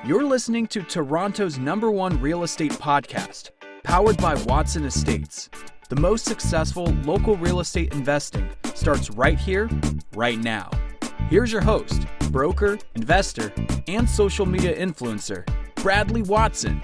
You're listening to Toronto's #1 real estate podcast, powered by Watson Estates. The most successful local real estate investing starts right here, right now. Here's your host, broker, investor, and social media influencer, Bradley Watson.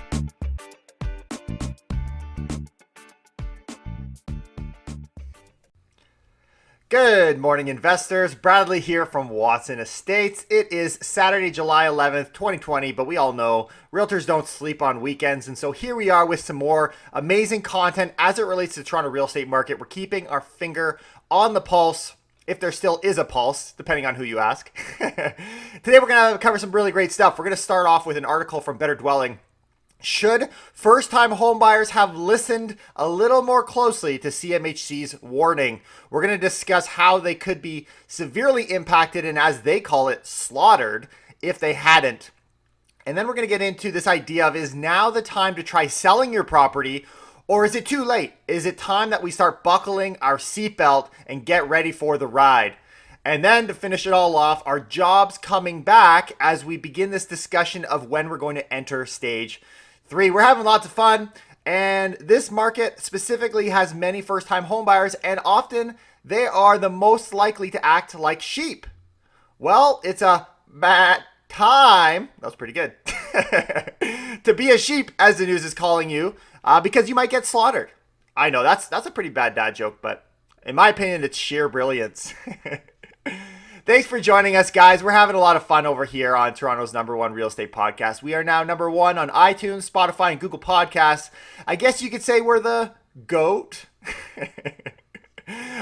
Good morning, investors. Bradley here from Watson Estates. It is Saturday, July 11th, 2020, but we all know realtors don't sleep on weekends. And so here we are with some more amazing content as it relates to the Toronto real estate market. We're keeping our finger on the pulse, if there still is a pulse, depending on who you ask. Today, we're going to cover some really great stuff. We're going to start off with an article from Better Dwelling. Should first-time homebuyers have listened a little more closely to CMHC's warning? We're going to discuss how they could be severely impacted and, as they call it, slaughtered if they hadn't. And then we're going to get into this idea of, is now the time to try selling your property, or is it too late? Is it time that we start buckling our seatbelt and get ready for the ride? And then to finish it all off, are jobs coming back as we begin this discussion of when we're going to enter stage 3. We're having lots of fun, and this market specifically has many first-time homebuyers, and often they are the most likely to act like sheep. Well, it's a bad time, that was pretty good, to be a sheep, as the news is calling you, because you might get slaughtered. I know, that's a pretty bad dad joke, but in my opinion, it's sheer brilliance. Thanks for joining us, guys. We're having a lot of fun over here on Toronto's #1 real estate podcast. We are now #1 on iTunes, Spotify, and Google Podcasts. I guess you could say we're the GOAT.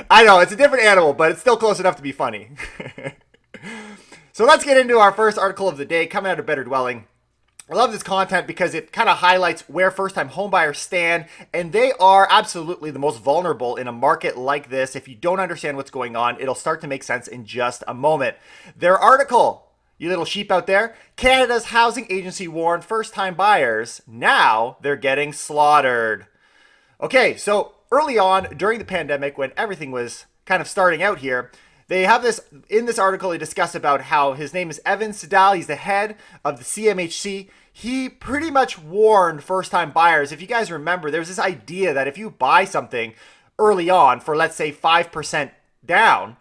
I know, it's a different animal, but it's still close enough to be funny. So let's get into our first article of the day, coming out of Better Dwelling. I love this content because it kind of highlights where first-time homebuyers stand, and they are absolutely the most vulnerable in a market like this. If you don't understand what's going on, it'll start to make sense in just a moment. Their article, you little sheep out there, Canada's housing agency warned first-time buyers, now they're getting slaughtered. Okay, so early on during the pandemic, when everything was kind of starting out here, they have this, in this article, they discuss about how his name is Evan Siddall. He's the head of the CMHC. He pretty much warned first-time buyers. If you guys remember, there's this idea that if you buy something early on for, let's say, 5% down,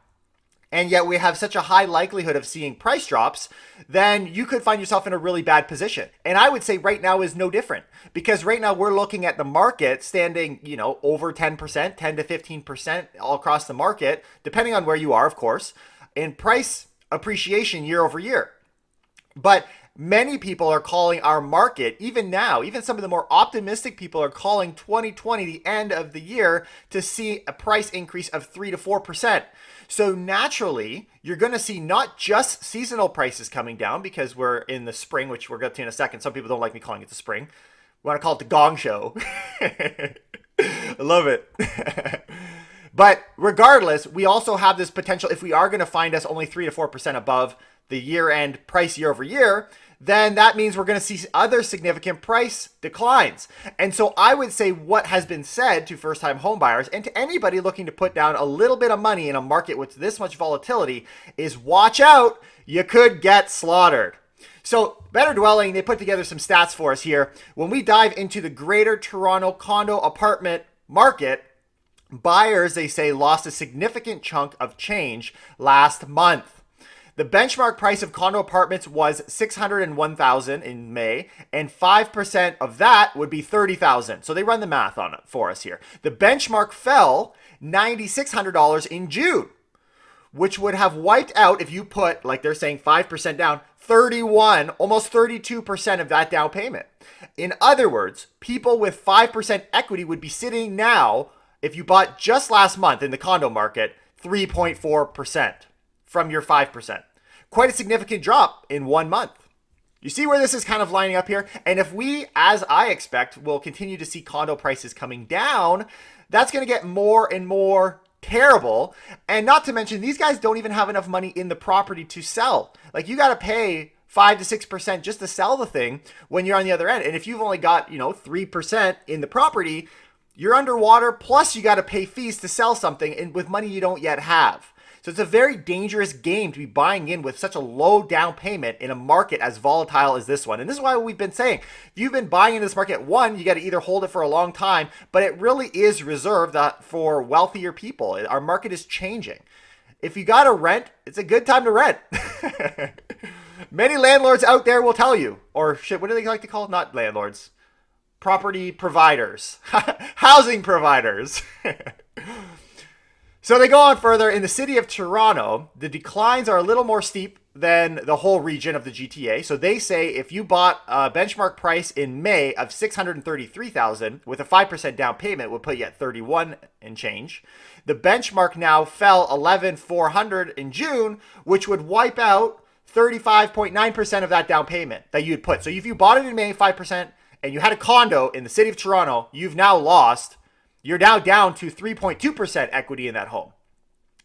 and yet we have such a high likelihood of seeing price drops, then you could find yourself in a really bad position. And I would say right now is no different, because right now we're looking at the market standing, over 10%, 10 to 15% all across the market, depending on where you are, of course, in price appreciation year over year. But many people are calling our market, even now, even some of the more optimistic people are calling 2020 the end of the year to see a price increase of 3 to 4%. So naturally, you're going to see not just seasonal prices coming down because we're in the spring, which we'll get to in a second. Some people don't like me calling it the spring. We want to call it the gong show. I love it. But regardless, we also have this potential, if we are going to find us only 3 to 4% above the year-end price year over year, then that means we're going to see other significant price declines. And so I would say what has been said to first-time homebuyers and to anybody looking to put down a little bit of money in a market with this much volatility is watch out, you could get slaughtered. So Better Dwelling, they put together some stats for us here. When we dive into the greater Toronto condo apartment market, buyers, they say, lost a significant chunk of change last month. The benchmark price of condo apartments was $601,000 in May, and 5% of that would be $30,000. So they run the math on it for us here. The benchmark fell $9,600 in June, which would have wiped out, if you put, like they're saying, 5% down, 31, almost 32% of that down payment. In other words, people with 5% equity would be sitting now, if you bought just last month in the condo market, 3.4% from your 5%. Quite a significant drop in 1 month. You see where this is kind of lining up here? And if we, as I expect, will continue to see condo prices coming down, that's going to get more and more terrible. And not to mention, these guys don't even have enough money in the property to sell. Like, you got to pay 5 to 6% just to sell the thing when you're on the other end. And if you've only got, 3% in the property, you're underwater. Plus, you got to pay fees to sell something and with money you don't yet have. So it's a very dangerous game to be buying in with such a low down payment in a market as volatile as this one. And this is why we've been saying, if you've been buying into this market, one, you got to either hold it for a long time, but it really is reserved for wealthier people. Our market is changing. If you got to rent, it's a good time to rent. Many landlords out there will tell you, or shit, what do they like to call it? Not landlords, property providers, housing providers. So they go on further. In the city of Toronto, the declines are a little more steep than the whole region of the GTA. So they say if you bought a benchmark price in May of $633,000 with a 5% down payment, would put you at 31 and change. The benchmark now fell 11,400 in June, which would wipe out 35.9% of that down payment that you'd put. So if you bought it in May, 5%, and you had a condo in the city of Toronto, you're now down to 3.2% equity in that home.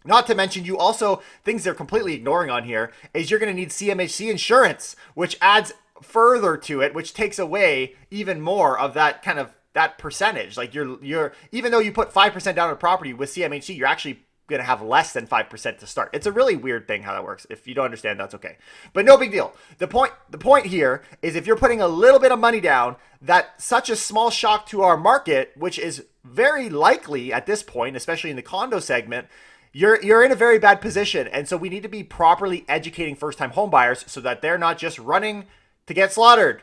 Not to mention, you also, things they're completely ignoring on here, is you're going to need CMHC insurance, which adds further to it, which takes away even more of that kind of that percentage. Like you're even though you put 5% down on a property with CMHC, you're actually going to have less than 5% to start. It's a really weird thing how that works. If you don't understand, that's okay. But no big deal. The point here is if you're putting a little bit of money down, that such a small shock to our market, which is very likely at this point, especially in the condo segment, you're in a very bad position. And so we need to be properly educating first-time home buyers so that they're not just running to get slaughtered.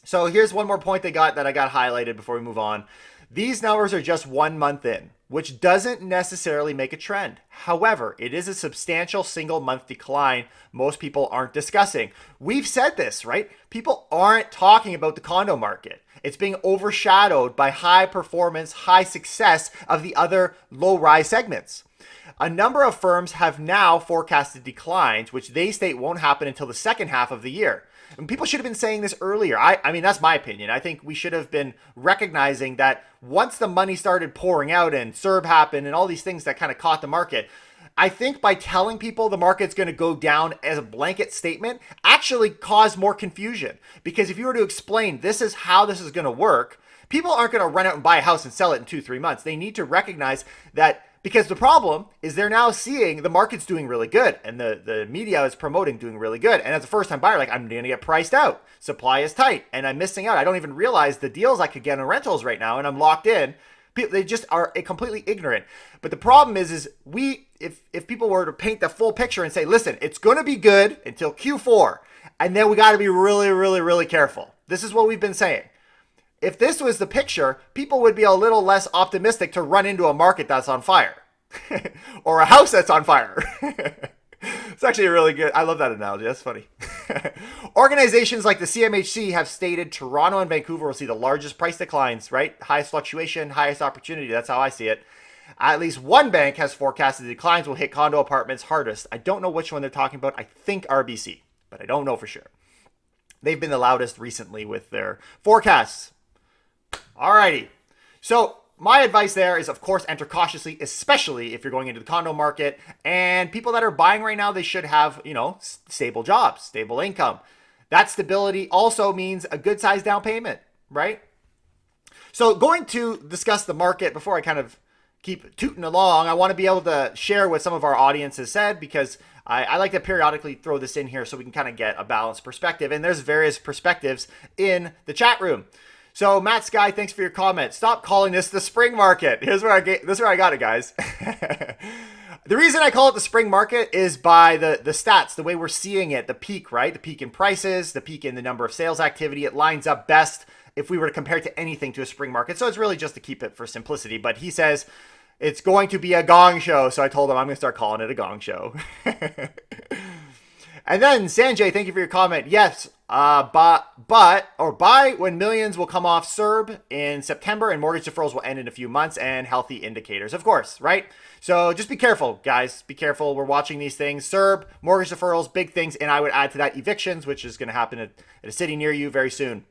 So here's one more point that I got highlighted before we move on. These numbers are just 1 month in, which doesn't necessarily make a trend. However, it is a substantial single month decline most people aren't discussing. We've said this, right? People aren't talking about the condo market. It's being overshadowed by high performance, high success of the other low rise segments. A number of firms have now forecasted declines, which they state won't happen until the second half of the year. And people should have been saying this earlier. I mean, that's my opinion. I think we should have been recognizing that once the money started pouring out and CERB happened and all these things that kind of caught the market, I think by telling people the market's going to go down as a blanket statement actually caused more confusion. Because if you were to explain this is how this is going to work, people aren't going to run out and buy a house and sell it in 2-3 months. They need to recognize that. Because the problem is they're now seeing the market's doing really good and the media is promoting doing really good. And as a first time buyer, like I'm going to get priced out. Supply is tight and I'm missing out. I don't even realize the deals I could get on rentals right now and I'm locked in. They just are completely ignorant. But the problem is if people were to paint the full picture and say, listen, it's going to be good until Q4. And then we got to be really, really, really careful. This is what we've been saying. If this was the picture, people would be a little less optimistic to run into a market that's on fire or a house that's on fire. It's actually really good. I love that analogy. That's funny. Organizations like the CMHC have stated Toronto and Vancouver will see the largest price declines, right? Highest fluctuation, highest opportunity. That's how I see it. At least one bank has forecasted the declines will hit condo apartments hardest. I don't know which one they're talking about. I think RBC, but I don't know for sure. They've been the loudest recently with their forecasts. Alrighty. So my advice there is, of course, enter cautiously, especially if you're going into the condo market. And people that are buying right now, they should have, stable jobs, stable income. That stability also means a good sized down payment, right? So going to discuss the market before I kind of keep tooting along, I want to be able to share what some of our audience has said because I like to periodically throw this in here so we can kind of get a balanced perspective. And there's various perspectives in the chat room. So Matt Sky, thanks for your comment. Stop calling this the spring market. This is where I got it, guys. The reason I call it the spring market is by the stats, the way we're seeing it, the peak, right? The peak in prices, the peak in the number of sales activity. It lines up best if we were to compare it to anything to a spring market. So it's really just to keep it for simplicity. But he says it's going to be a gong show. So I told him I'm going to start calling it a gong show. And then Sanjay, thank you for your comment. Yes, buy when millions will come off CERB in September and mortgage deferrals will end in a few months and healthy indicators, of course, right? So just be careful, guys. Be careful. We're watching these things. CERB, mortgage deferrals, big things. And I would add to that evictions, which is going to happen at a city near you very soon.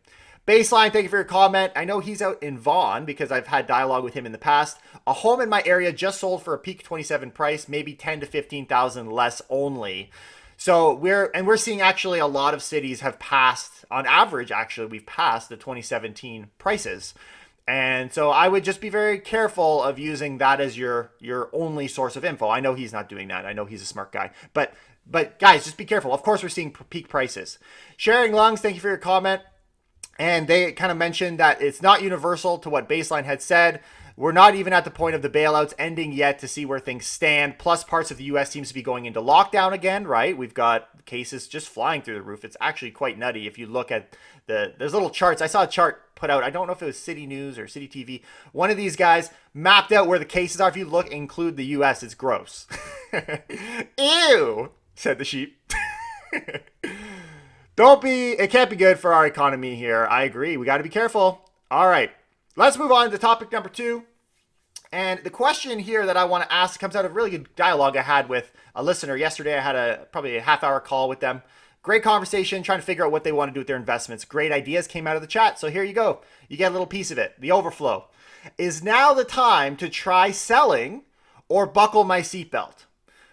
Baseline, thank you for your comment. I know he's out in Vaughan because I've had dialogue with him in the past. A home in my area just sold for a peak 27 price, maybe 10 to 15,000 less only. So we're seeing actually a lot of cities have passed, on average, actually, we've passed the 2017 prices. And so I would just be very careful of using that as your only source of info. I know he's not doing that. I know he's a smart guy. But guys, just be careful. Of course, we're seeing peak prices. Sharing Lungs, thank you for your comment. And they kind of mentioned that it's not universal to what Baseline had said. We're not even at the point of the bailouts ending yet to see where things stand. Plus, parts of the U.S. seems to be going into lockdown again, right? We've got cases just flying through the roof. It's actually quite nutty. If you look at there's little charts. I saw a chart put out. I don't know if it was City News or City TV. One of these guys mapped out where the cases are. If you look, include the U.S., it's gross. Ew, said the sheep. It can't be good for our economy here. I agree. We got to be careful. All right. Let's move on to topic number 2. And the question here that I want to ask comes out of really good dialogue I had with a listener yesterday. I had probably a half-hour call with them. Great conversation, trying to figure out what they want to do with their investments. Great ideas came out of the chat. So here you go. You get a little piece of it. The overflow. Is now the time to try selling or buckle my seatbelt?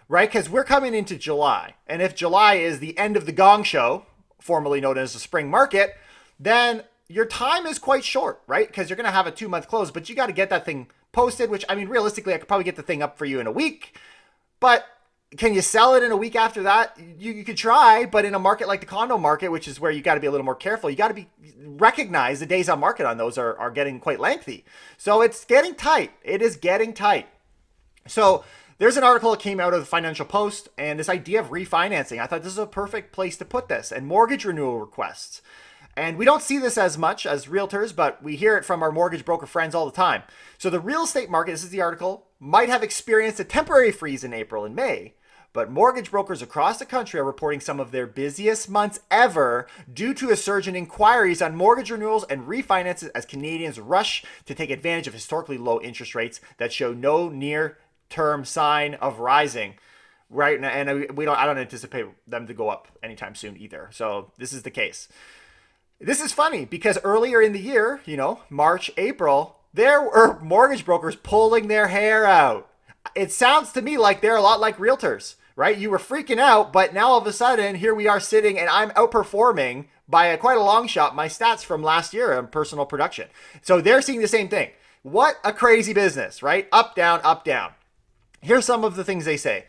Right? Because we're coming into July. And if July is the end of the gong show, formerly known as the spring market, then your time is quite short, right? Because you're going to have a 2-month close, but you got to get that thing posted, which, I mean, realistically, I could probably get the thing up for you in a week. But can you sell it in a week after that? You could try, but in a market like the condo market, which is where you got to be a little more careful, you got to recognize the days on market on those are getting quite lengthy. So it's getting tight. It is getting tight. So there's an article that came out of the Financial Post, and this idea of refinancing, I thought this is a perfect place to put this, and mortgage renewal requests. And we don't see this as much as realtors, but we hear it from our mortgage broker friends all the time. So the real estate market, this is the article, might have experienced a temporary freeze in April and May, but mortgage brokers across the country are reporting some of their busiest months ever due to a surge in inquiries on mortgage renewals and refinances as Canadians rush to take advantage of historically low interest rates that show no near-term sign of rising. Right, and I don't anticipate them to go up anytime soon either. So this is the case. This is funny because earlier in the year, March, April, there were mortgage brokers pulling their hair out. It sounds to me like they're a lot like realtors, right? You were freaking out, but now all of a sudden, here we are sitting and I'm outperforming by quite a long shot my stats from last year on personal production. So they're seeing the same thing. What a crazy business, right? Up, down, up, down. Here's some of the things they say.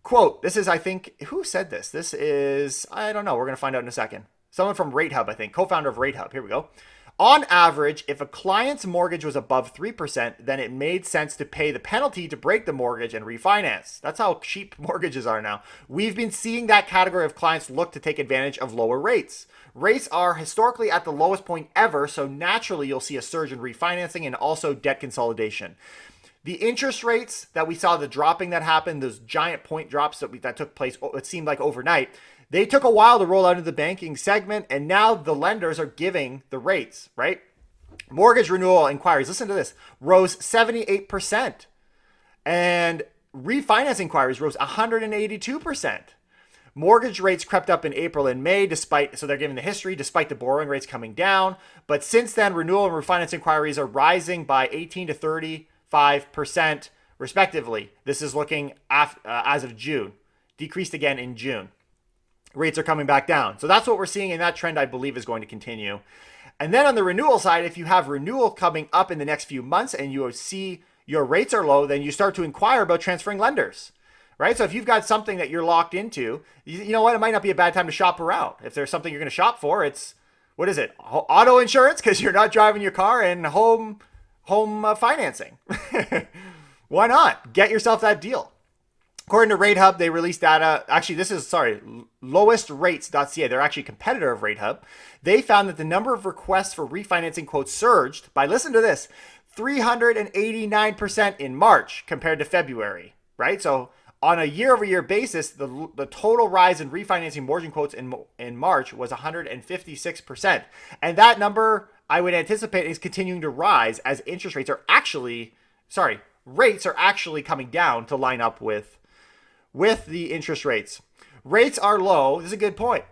Quote, this is, I think, who said this? This is, I don't know. We're going to find out in a second. Someone from RateHub, I think, co-founder of RateHub. Here we go. On average, if a client's mortgage was above 3%, then it made sense to pay the penalty to break the mortgage and refinance. That's how cheap mortgages are now. We've been seeing that category of clients look to take advantage of lower rates. Rates are historically at the lowest point ever, so naturally you'll see a surge in refinancing and also debt consolidation. The interest rates that we saw, the dropping that happened, those giant point drops that took place, it seemed like overnight, they took a while to roll out into the banking segment, and now the lenders are giving the rates, right? Mortgage renewal inquiries, listen to this, rose 78%. And refinance inquiries rose 182%. Mortgage rates crept up in April and May, so they're giving the history, despite the borrowing rates coming down. But since then, renewal and refinance inquiries are rising by 18 to 35%, respectively. This is looking as of June. Decreased again in June. Rates are coming back down. So that's what we're seeing, and that trend, I believe, is going to continue. And then on the renewal side, if you have renewal coming up in the next few months and you see your rates are low, then you start to inquire about transferring lenders, right? So if you've got something that you're locked into, you know what? It might not be a bad time to shop around. If there's something you're going to shop for, it's, what is it? Auto insurance, because you're not driving your car, and home financing. Why not? Get yourself that deal. According to RateHub, they released data. Actually, lowestrates.ca. They're actually a competitor of RateHub. They found that the number of requests for refinancing quotes surged by, listen to this, 389% in March compared to February, right? So on a year-over-year basis, the total rise in refinancing mortgage quotes in March was 156%. And that number, I would anticipate, is continuing to rise as rates are actually coming down to line up with the interest rates. Rates are low. This is a good point.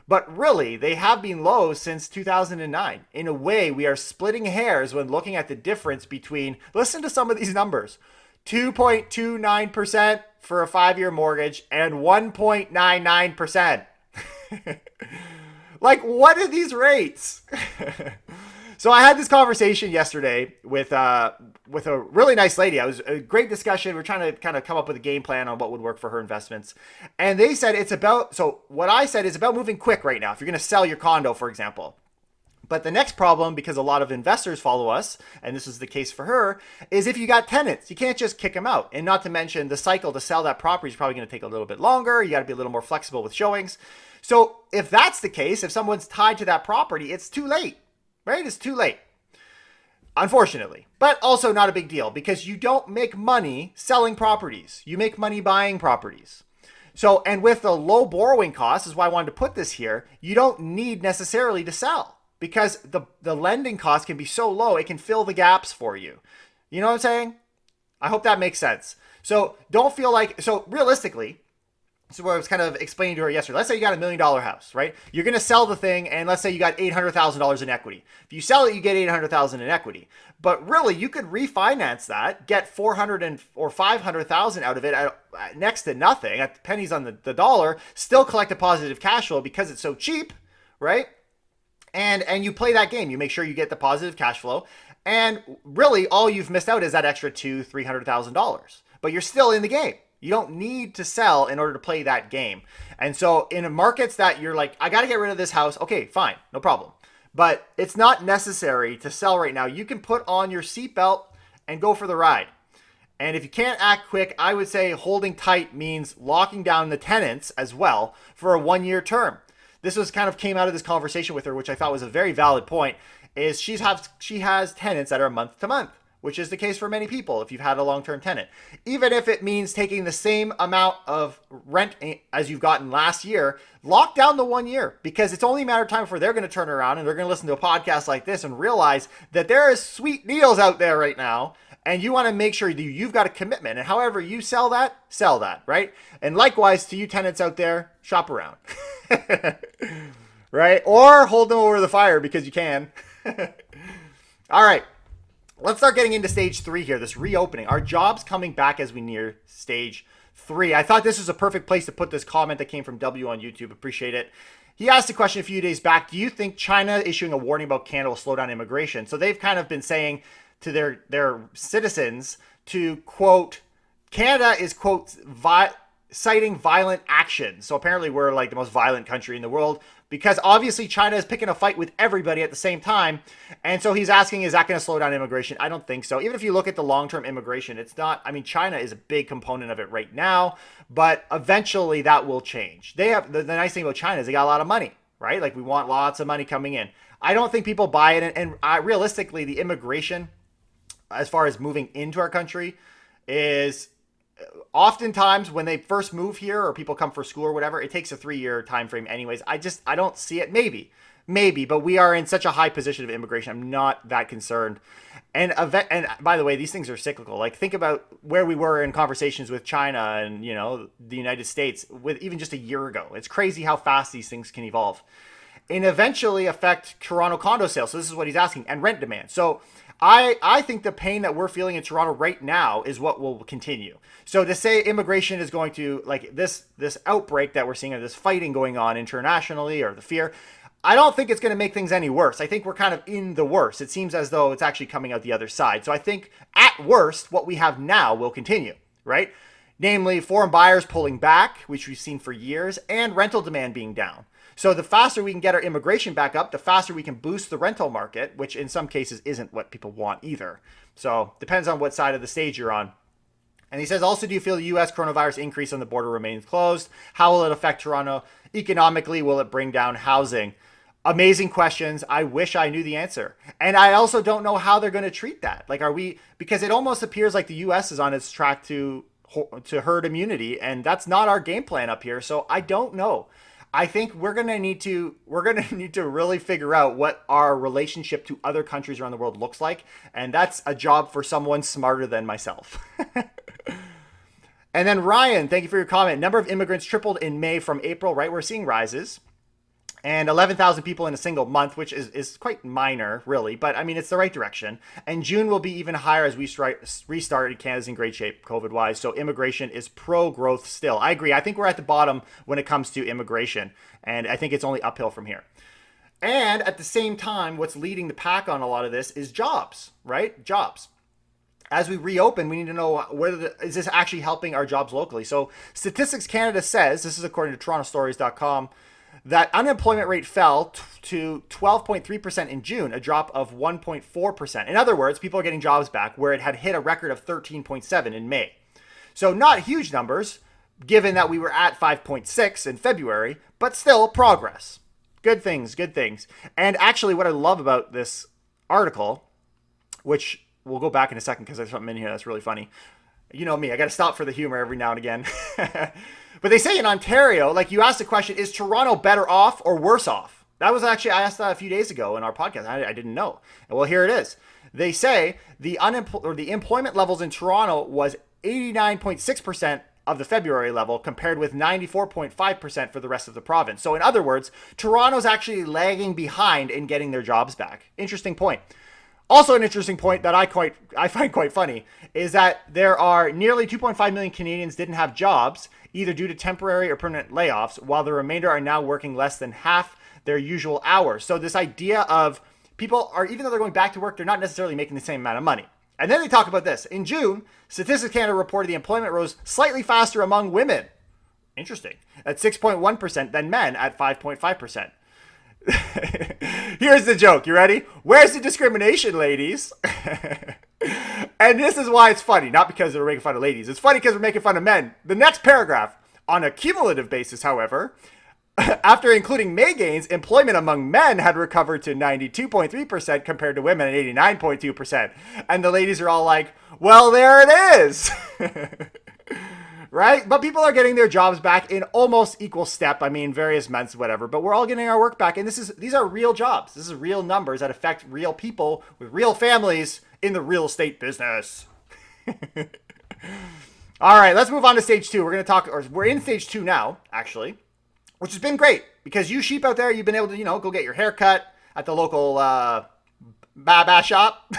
But really, they have been low since 2009. In a way, we are splitting hairs when looking at the difference between, listen to some of these numbers, 2.29% for a 5-year mortgage and 1.99%. Like, what are these rates? So I had this conversation yesterday with a really nice lady. It was a great discussion. We're trying to kind of come up with a game plan on what would work for her investments. And they said what I said is about moving quick right now. If you're going to sell your condo, for example. But the next problem, because a lot of investors follow us, and this is the case for her, is if you got tenants, you can't just kick them out. And not to mention the cycle to sell that property is probably going to take a little bit longer. You got to be a little more flexible with showings. So if that's the case, if someone's tied to that property, it's too late, right? It's too late, unfortunately. But also not a big deal because you don't make money selling properties. You make money buying properties. So, and with the low borrowing costs, is why I wanted to put this here, you don't need necessarily to sell. Because the lending cost can be so low, it can fill the gaps for you. You know what I'm saying? I hope that makes sense. So don't feel like, so realistically, this is what I was kind of explaining to her yesterday. Let's say you got $1 million house, right? You're going to sell the thing, and let's say you got $800,000 in equity. If you sell it, you get $800,000 in equity. But really, you could refinance that, get $400,000 or $500,000 out of it at next to nothing, at pennies on the dollar, still collect a positive cash flow because it's so cheap, right? And you play that game. You make sure you get the positive cash flow. And really, all you've missed out is that extra $200,000-$300,000. But you're still in the game. You don't need to sell in order to play that game. And so in markets that you're like, I got to get rid of this house. Okay, fine. No problem. But it's not necessary to sell right now. You can put on your seatbelt and go for the ride. And if you can't act quick, I would say holding tight means locking down the tenants as well for a 1-year term. This was kind of came out of this conversation with her, which I thought was a very valid point, is she has tenants that are month to month, which is the case for many people if you've had a long-term tenant. Even if it means taking the same amount of rent as you've gotten last year, lock down the 1 year because it's only a matter of time before they're going to turn around and they're going to listen to a podcast like this and realize that there is sweet deals out there right now. And you want to make sure that you've got a commitment. And however you sell that, right? And likewise to you tenants out there, shop around. Right? Or hold them over the fire because you can. All right. Let's start getting into stage 3 here, this reopening. Our jobs coming back as we near stage 3. I thought this was a perfect place to put this comment that came from W on YouTube. Appreciate it. He asked a question a few days back. Do you think China issuing a warning about Canada will slow down immigration? So they've kind of been saying to their citizens to, quote, Canada is, quote, citing violent action. So apparently we're like the most violent country in the world because obviously China is picking a fight with everybody at the same time. And so he's asking, is that going to slow down immigration? I don't think so. Even if you look at the long-term immigration, it's not, I mean, China is a big component of it right now, but eventually that will change. They have, the nice thing about China is they got a lot of money, right? Like we want lots of money coming in. I don't think people buy it. And realistically, the immigration, as far as moving into our country, is oftentimes when they first move here or people come for school or whatever, it takes a 3-year time frame anyways. I don't see it. Maybe, but we are in such a high position of immigration. I'm not that concerned. And by the way, these things are cyclical. Like think about where we were in conversations with China and, you know, the United States with even just a year ago. It's crazy how fast these things can evolve and eventually affect Toronto condo sales. So this is what he's asking, and rent demand. So I think the pain that we're feeling in Toronto right now is what will continue. So to say immigration is going to, like this outbreak that we're seeing, or this fighting going on internationally, or the fear, I don't think it's going to make things any worse. I think we're kind of in the worst. It seems as though it's actually coming out the other side. So I think at worst, what we have now will continue, right? Namely, foreign buyers pulling back, which we've seen for years, and rental demand being down. So the faster we can get our immigration back up, the faster we can boost the rental market, which in some cases isn't what people want either. So depends on what side of the stage you're on. And he says, also, do you feel the U.S. coronavirus increase on the border remains closed? How will it affect Toronto economically? Will it bring down housing? Amazing questions. I wish I knew the answer. And I also don't know how they're going to treat that. Like, because it almost appears like the U.S. is on its track to herd immunity, and that's not our game plan up here. So I don't know. I think we're going to need to really figure out what our relationship to other countries around the world looks like. And that's a job for someone smarter than myself. And then Ryan, thank you for your comment. Number of immigrants tripled in May from April, right? We're seeing rises. And 11,000 people in a single month, which is quite minor, really. But, I mean, it's the right direction. And June will be even higher as we restarted. Canada's in great shape, COVID-wise. So immigration is pro-growth still. I agree. I think we're at the bottom when it comes to immigration. And I think it's only uphill from here. And at the same time, what's leading the pack on a lot of this is jobs, right? Jobs. As we reopen, we need to know is this actually helping our jobs locally? So Statistics Canada says, this is according to TorontoStories.com, that unemployment rate fell to 12.3% in June, a drop of 1.4%. In other words, people are getting jobs back where it had hit a record of 13.7 in May. So not huge numbers, given that we were at 5.6 in February, but still progress. Good things, good things. And actually what I love about this article, which we'll go back in a second because there's something in here that's really funny. You know me, I got to stop for the humor every now and again. But they say in Ontario, like you asked the question, is Toronto better off or worse off? That was actually, I asked that a few days ago in our podcast. I didn't know. Well, here it is. They say the employment levels in Toronto was 89.6% of the February level compared with 94.5% for the rest of the province. So in other words, Toronto's actually lagging behind in getting their jobs back. Interesting point. Also an interesting point that I find quite funny is that there are nearly 2.5 million Canadians didn't have jobs, either due to temporary or permanent layoffs, while the remainder are now working less than half their usual hours. So this idea of people are, even though they're going back to work, they're not necessarily making the same amount of money. And then they talk about this. In June, Statistics Canada reported the employment rose slightly faster among women. Interesting. At 6.1% than men at 5.5%. Here's the joke. You ready? Where's the discrimination, ladies? And this is why it's funny. Not because we're making fun of ladies. It's funny because we're making fun of men. The next paragraph. On a cumulative basis, however, after including May gains, employment among men had recovered to 92.3% compared to women at 89.2%. And the ladies are all like, well, there it is. Right? But people are getting their jobs back in almost equal step. I mean, various months, whatever. But we're all getting our work back. And these are real jobs. This is real numbers that affect real people with real families in the real estate business. All right, let's move on to stage two. We're in stage two now, actually, which has been great because you sheep out there, you've been able to, go get your hair cut at the local Baba shop.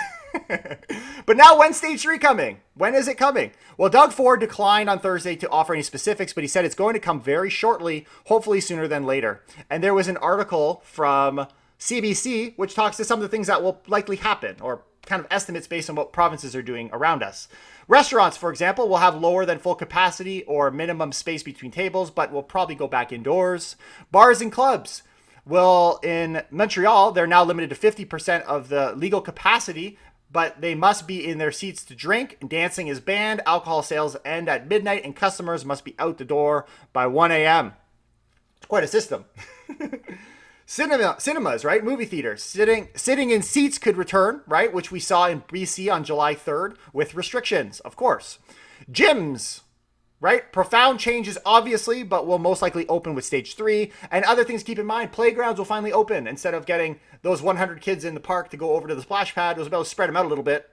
But now when's stage three coming? When is it coming? Well, Doug Ford declined on Thursday to offer any specifics, but he said it's going to come very shortly, hopefully sooner than later. And there was an article from CBC, which talks to some of the things that will likely happen, or kind of estimates based on what provinces are doing around us. Restaurants, for example, will have lower than full capacity or minimum space between tables, but will probably go back indoors. Bars and clubs. Well, in Montreal, they're now limited to 50% of the legal capacity, but they must be in their seats to drink. Dancing is banned. Alcohol sales end at midnight, and customers must be out the door by 1 a.m. It's quite a system. Cinemas, right? Movie theaters. Sitting in seats could return, right? Which we saw in BC on July 3rd with restrictions, of course. Gyms, right? Profound changes, obviously, but will most likely open with stage 3. And other things to keep in mind, playgrounds will finally open. Instead of getting those 100 kids in the park to go over to the splash pad, we'll be able to spread them out a little bit.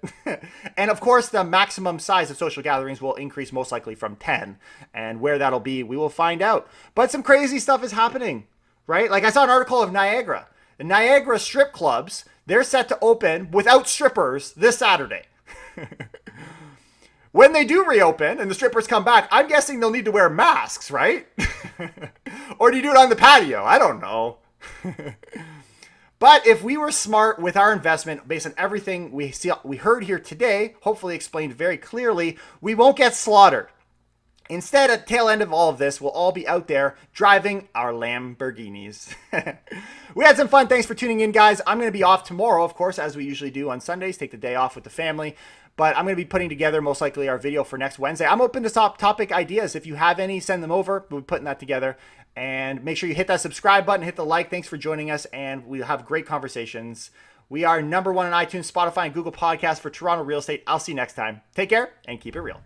And of course, the maximum size of social gatherings will increase most likely from 10. And where that'll be, we will find out. But some crazy stuff is happening, right? Like I saw an article of Niagara. The Niagara strip clubs, they're set to open without strippers this Saturday. When they do reopen and the strippers come back, I'm guessing they'll need to wear masks, right? Or do you do it on the patio? I don't know. But if we were smart with our investment based on everything we heard here today, hopefully explained very clearly, we won't get slaughtered. Instead, at the tail end of all of this, we'll all be out there driving our Lamborghinis. We had some fun. Thanks for tuning in, guys. I'm going to be off tomorrow, of course, as we usually do on Sundays. Take the day off with the family. But I'm going to be putting together most likely our video for next Wednesday. I'm open to topic ideas. If you have any, send them over. We'll be putting that together. And make sure you hit that subscribe button, hit the like. Thanks for joining us, and we'll have great conversations. We are #1 on iTunes, Spotify, and Google Podcasts for Toronto real estate. I'll see you next time. Take care and keep it real.